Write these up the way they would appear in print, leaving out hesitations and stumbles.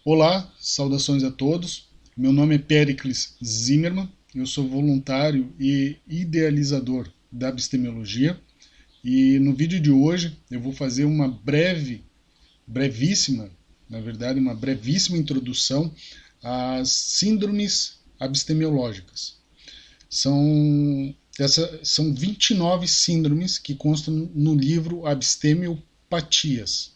Olá, saudações a todos. Meu nome é Péricles Zimmermann, eu sou voluntário e idealizador da abstemiologia e no vídeo de hoje eu vou fazer uma brevíssima, na verdade, uma brevíssima introdução às síndromes abstemiológicas. São 29 síndromes que constam no livro Abstemiopatias.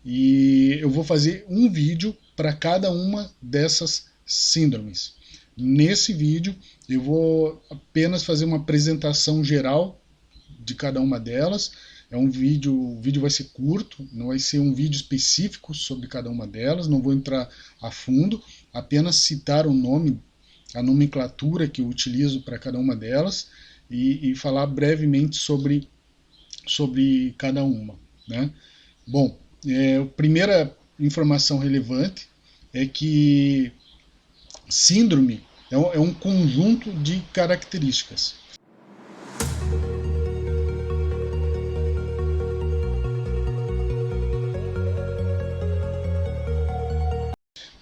E eu vou fazer um vídeo para cada uma dessas síndromes. Nesse vídeo eu vou apenas fazer uma apresentação geral de cada uma delas. O vídeo vai ser curto, não vai ser um vídeo específico sobre cada uma delas, não vou entrar a fundo, apenas citar o nome, a nomenclatura que eu utilizo para cada uma delas e falar brevemente sobre cada uma, né? Bom, a primeira informação relevante é que síndrome é um conjunto de características.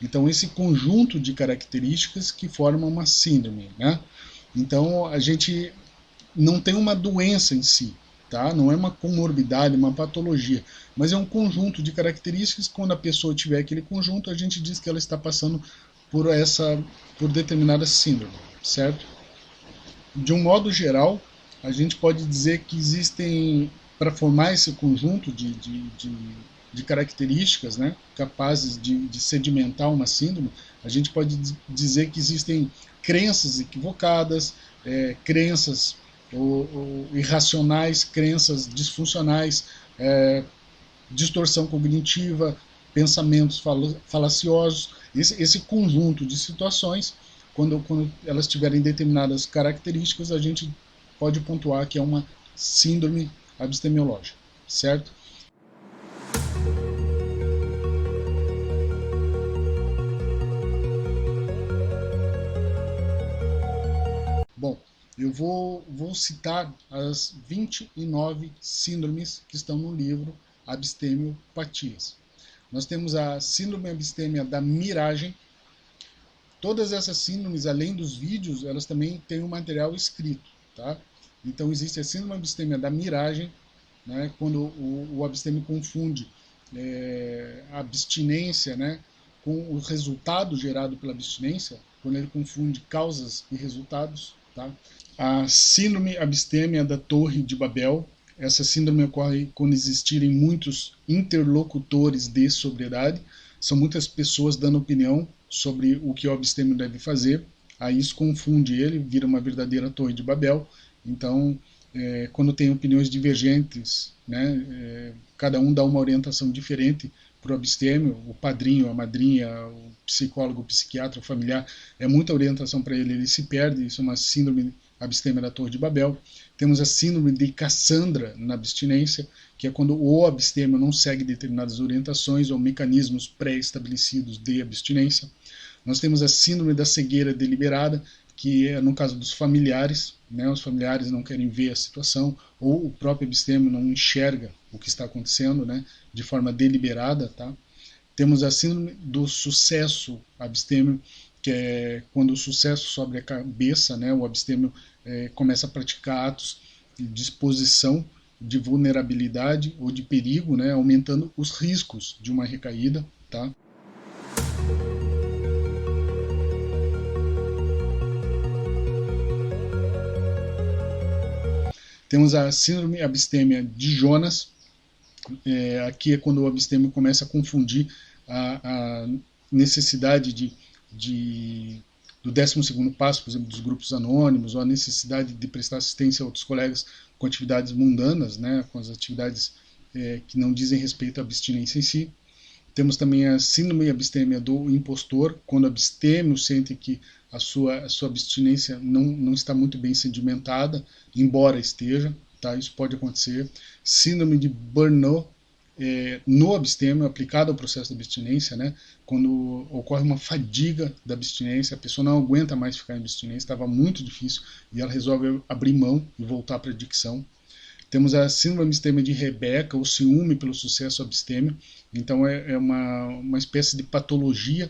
Então, esse conjunto de características que forma uma síndrome, né? Então, a gente não tem uma doença em si, tá? Não é uma comorbidade, uma patologia, mas é um conjunto de características. Quando a pessoa tiver aquele conjunto, a gente diz que ela está passando por determinada síndrome, certo? De um modo geral, a gente pode dizer que existem, para formar esse conjunto de características, né, capazes de sedimentar uma síndrome, a gente pode dizer que existem crenças equivocadas, crenças ou irracionais, crenças disfuncionais, distorção cognitiva, pensamentos falaciosos. Esse conjunto de situações, quando elas tiverem determinadas características, a gente pode pontuar que é uma síndrome abstemiológica, certo? Bom, eu vou citar as 29 síndromes que estão no livro Abstemiopatias. Nós temos a síndrome abstêmia da miragem. Todas essas síndromes, além dos vídeos, elas também têm um material escrito, tá? Então existe a síndrome abstêmia da miragem, né, quando o abstêmio confunde a abstinência, né, com o resultado gerado pela abstinência, quando ele confunde causas e resultados, tá? A síndrome abstêmia da Torre de Babel. Essa síndrome ocorre quando existirem muitos interlocutores de sobriedade. São muitas pessoas dando opinião sobre o que o abstêmio deve fazer. Aí isso confunde ele, vira uma verdadeira Torre de Babel. Então, quando tem opiniões divergentes, né, cada um dá uma orientação diferente para o abstêmio, o padrinho, a madrinha, o psicólogo, o psiquiatra, o familiar, é muita orientação para ele, ele se perde. Isso é uma síndrome abstêmia da Torre de Babel. Temos a síndrome de Cassandra na abstinência, que é quando o abstêmio não segue determinadas orientações ou mecanismos pré-estabelecidos de abstinência. Nós temos a síndrome da cegueira deliberada, que é no caso dos familiares, né, os familiares não querem ver a situação, ou o próprio abstêmio não enxerga o que está acontecendo, né, de forma deliberada, tá? Temos a síndrome do sucesso abstêmio, que é quando o sucesso sobre a cabeça, né, o abstêmio começa a praticar atos de disposição, de vulnerabilidade ou de perigo, né, aumentando os riscos de uma recaída, tá? Temos a síndrome abstêmia de Jonas. Aqui é quando o abstêmio começa a confundir a necessidade do 12º passo, por exemplo, dos grupos anônimos, ou a necessidade de prestar assistência a outros colegas com atividades mundanas, né, com as atividades que não dizem respeito à abstinência em si. Temos também a síndrome abstêmia do impostor, quando o abstêmio sente que a sua abstinência não está muito bem sedimentada, embora esteja, tá? Isso pode acontecer. Síndrome de burnout no abstêmio, aplicado ao processo de abstinência, né? Quando ocorre uma fadiga da abstinência, a pessoa não aguenta mais ficar em abstinência, estava muito difícil, e ela resolve abrir mão e voltar para a adicção. Temos a síndrome abstêmia de Rebeca, o ciúme pelo sucesso abstêmio. Então é uma espécie de patologia,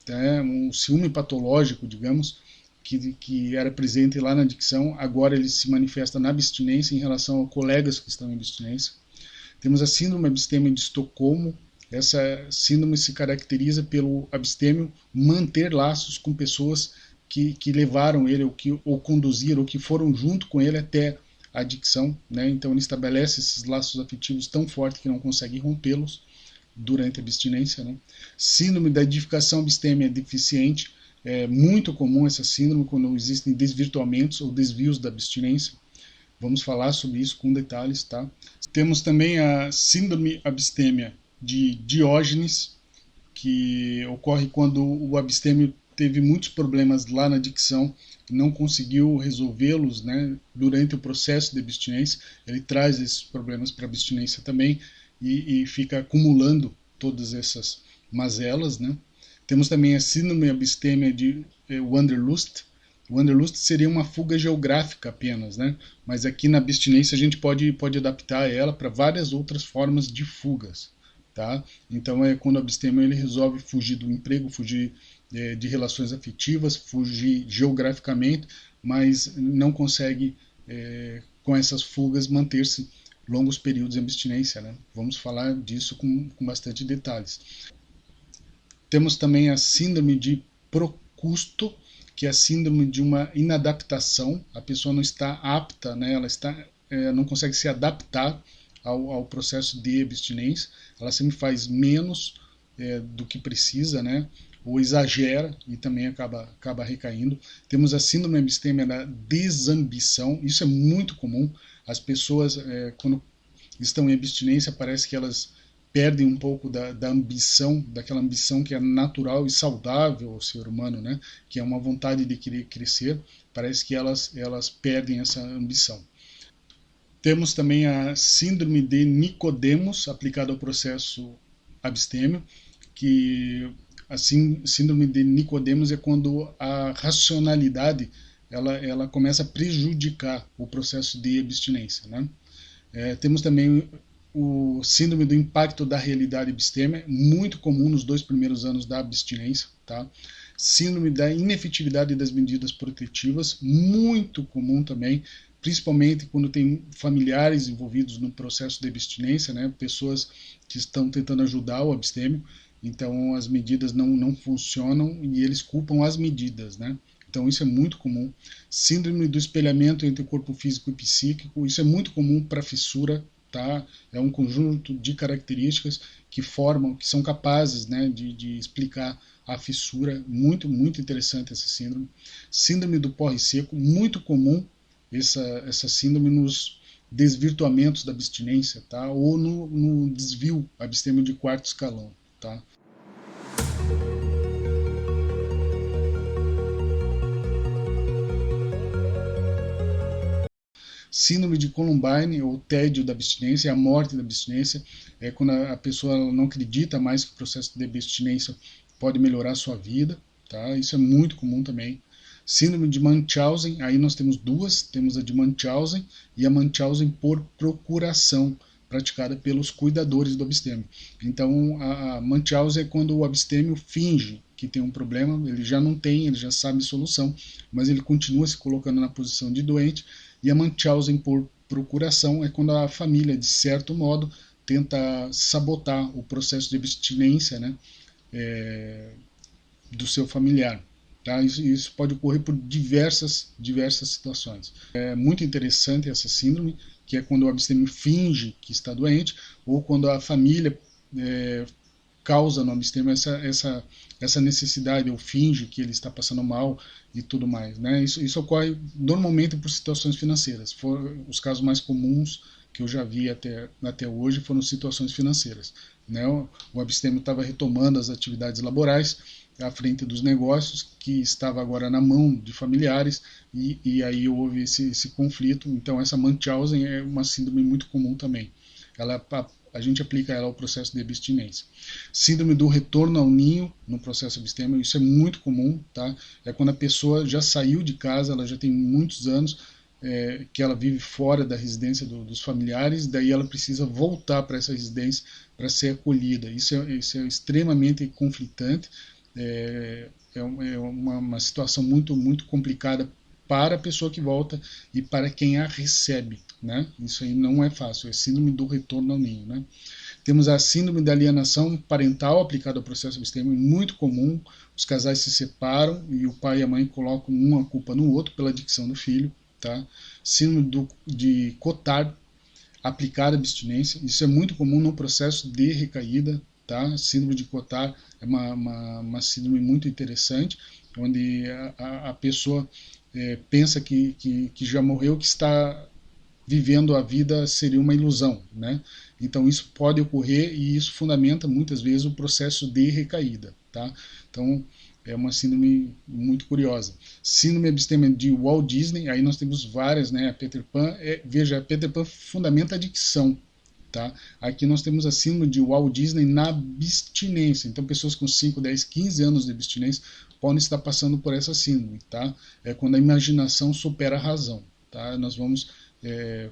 tá? Um ciúme patológico, digamos, que era presente lá na adicção, agora ele se manifesta na abstinência em relação a colegas que estão em abstinência. Temos a síndrome abstêmia de Estocolmo. Essa síndrome se caracteriza pelo abstêmio manter laços com pessoas que levaram ele, ou conduziram, ou que foram junto com ele até a adicção, né? Então ele estabelece esses laços afetivos tão fortes que não consegue rompê-los durante a abstinência, né? Síndrome da edificação abstêmia deficiente, é muito comum essa síndrome quando existem desvirtuamentos ou desvios da abstinência. Vamos falar sobre isso com detalhes, tá? Temos também a síndrome abstêmia de Diógenes, que ocorre quando o abstêmio teve muitos problemas lá na adicção e não conseguiu resolvê-los, né, durante o processo de abstinência. Ele traz esses problemas para a abstinência também e fica acumulando todas essas mazelas, né? Temos também a síndrome abstêmia de Wanderlust. Wanderlust seria uma fuga geográfica apenas, né? Mas aqui na abstinência a gente pode adaptar ela para várias outras formas de fugas. Tá? Então é quando o abstêmio ele resolve fugir do emprego, fugir de relações afetivas, fugir geograficamente, mas não consegue com essas fugas manter-se longos períodos em abstinência, né? Vamos falar disso com bastante detalhes. Temos também a síndrome de Procusto, que é a síndrome de uma inadaptação. A pessoa não está apta, né? Ela não consegue se adaptar ao processo de abstinência. Ela sempre faz menos do que precisa, né? Ou exagera e também acaba recaindo. Temos a síndrome abstêmia da desambição. Isso é muito comum. As pessoas, quando estão em abstinência, parece que elas perdem um pouco da ambição, daquela ambição que é natural e saudável ao ser humano, né? Que é uma vontade de querer crescer. Parece que elas perdem essa ambição. Temos também a síndrome de Nicodemos, aplicada ao processo abstêmio, que a síndrome de Nicodemos é quando a racionalidade ela começa a prejudicar o processo de abstinência, né? Temos também o síndrome do impacto da realidade abstêmia, muito comum nos 2 primeiros anos da abstinência, tá? Síndrome da inefetividade das medidas protetivas, muito comum também, principalmente quando tem familiares envolvidos no processo de abstinência, né? Pessoas que estão tentando ajudar o abstêmio, então as medidas não funcionam e eles culpam as medidas, né? Então isso é muito comum. Síndrome do espelhamento entre o corpo físico e psíquico, isso é muito comum para fissura, tá? É um conjunto de características que são capazes, né, de explicar a fissura. Muito interessante essa síndrome. Síndrome do porre seco, muito comum essa síndrome nos desvirtuamentos da abstinência, tá? Ou no desvio abstêmio de 4º escalão, tá? Síndrome de Columbine, ou tédio da abstinência, a morte da abstinência, é quando a pessoa não acredita mais que o processo de abstinência pode melhorar a sua vida, tá? Isso é muito comum também. Síndrome de Munchausen, aí nós temos duas, temos a de Munchausen e a Munchausen por procuração, praticada pelos cuidadores do abstêmio. Então, a Munchausen é quando o abstêmio finge que tem um problema, ele já não tem, ele já sabe a solução, mas ele continua se colocando na posição de doente, e a Munchausen por procuração é quando a família, de certo modo, tenta sabotar o processo de abstinência, né, do seu familiar. Tá? Isso pode ocorrer por diversas situações. É muito interessante essa síndrome, que é quando o abstêmio finge que está doente, ou quando a família causa no abstêmio essa necessidade, ou finge que ele está passando mal e tudo mais. Né? Isso ocorre normalmente por situações financeiras. Os casos mais comuns que eu já vi até hoje foram situações financeiras. Né? O abstêmio estava retomando as atividades laborais à frente dos negócios, que estava agora na mão de familiares, e aí houve esse conflito. Então essa Munchausen é uma síndrome muito comum também. A gente aplica ela ao processo de abstinência. Síndrome do retorno ao ninho no processo abstêmio, isso é muito comum, tá? É quando a pessoa já saiu de casa, ela já tem muitos anos, que ela vive fora da residência dos familiares, daí ela precisa voltar para essa residência para ser acolhida. Isso é extremamente conflitante, é uma situação muito complicada para a pessoa que volta e para quem a recebe, né? Isso aí não é fácil, é síndrome do retorno ao ninho, né? Temos a síndrome da alienação parental aplicada ao processo abstêmio, muito comum. Os casais se separam e o pai e a mãe colocam uma culpa no outro pela adicção do filho. Tá? Síndrome de Cotard aplicada à abstinência. Isso é muito comum no processo de recaída. Tá? Síndrome de Cotard é uma síndrome muito interessante, onde a pessoa pensa que já morreu, que está vivendo a vida seria uma ilusão, né? Então isso pode ocorrer e isso fundamenta muitas vezes o processo de recaída, tá? Então é uma síndrome muito curiosa. Síndrome abstêmia de Walt Disney, aí nós temos várias, né? A Peter Pan, veja, a Peter Pan fundamenta a adicção, tá? Aqui nós temos a síndrome de Walt Disney na abstinência. Então pessoas com 5, 10, 15 anos de abstinência podem estar passando por essa síndrome, tá? É quando a imaginação supera a razão, tá? Nós vamos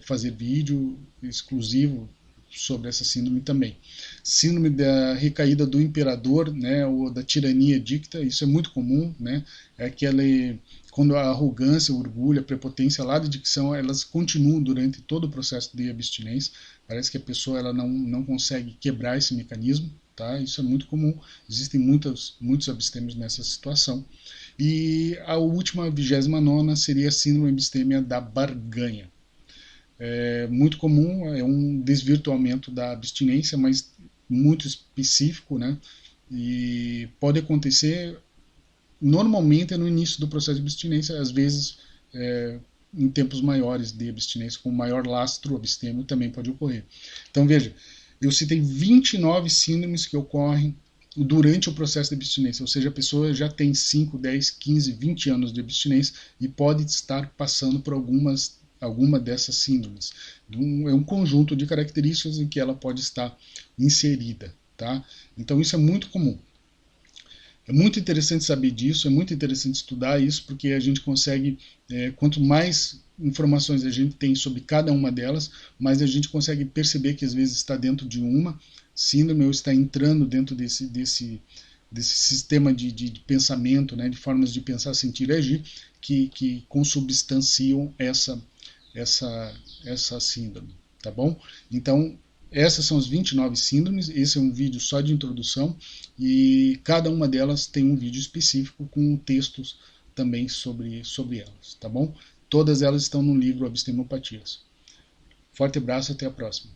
fazer vídeo exclusivo sobre essa síndrome também. Síndrome da recaída do imperador, né, ou da tirania dicta, isso é muito comum, né, é aquele, quando a arrogância, o orgulho, a prepotência lá de dicção, elas continuam durante todo o processo de abstinência, parece que a pessoa ela não consegue quebrar esse mecanismo, tá? Isso é muito comum, existem muitos abstêmios nessa situação. E a última, 29ª, seria a síndrome abstêmia da barganha. É muito comum, é um desvirtuamento da abstinência, mas muito específico, né? E pode acontecer, normalmente é no início do processo de abstinência, às vezes em tempos maiores de abstinência, com maior lastro abstêmio, também pode ocorrer. Então veja, eu citei 29 síndromes que ocorrem durante o processo de abstinência, ou seja, a pessoa já tem 5, 10, 15, 20 anos de abstinência e pode estar passando por alguma dessas síndromes. É um conjunto de características em que ela pode estar inserida. Tá? Então isso é muito comum. É muito interessante saber disso, é muito interessante estudar isso, porque a gente consegue, quanto mais informações a gente tem sobre cada uma delas, mais a gente consegue perceber que às vezes está dentro de uma síndrome ou está entrando dentro desse sistema de pensamento, né, de formas de pensar, sentir e agir, que consubstanciam essa síndrome, tá bom? Então, essas são as 29 síndromes, esse é um vídeo só de introdução e cada uma delas tem um vídeo específico com textos também sobre elas, tá bom? Todas elas estão no livro Abstemopatias. Forte abraço, até a próxima.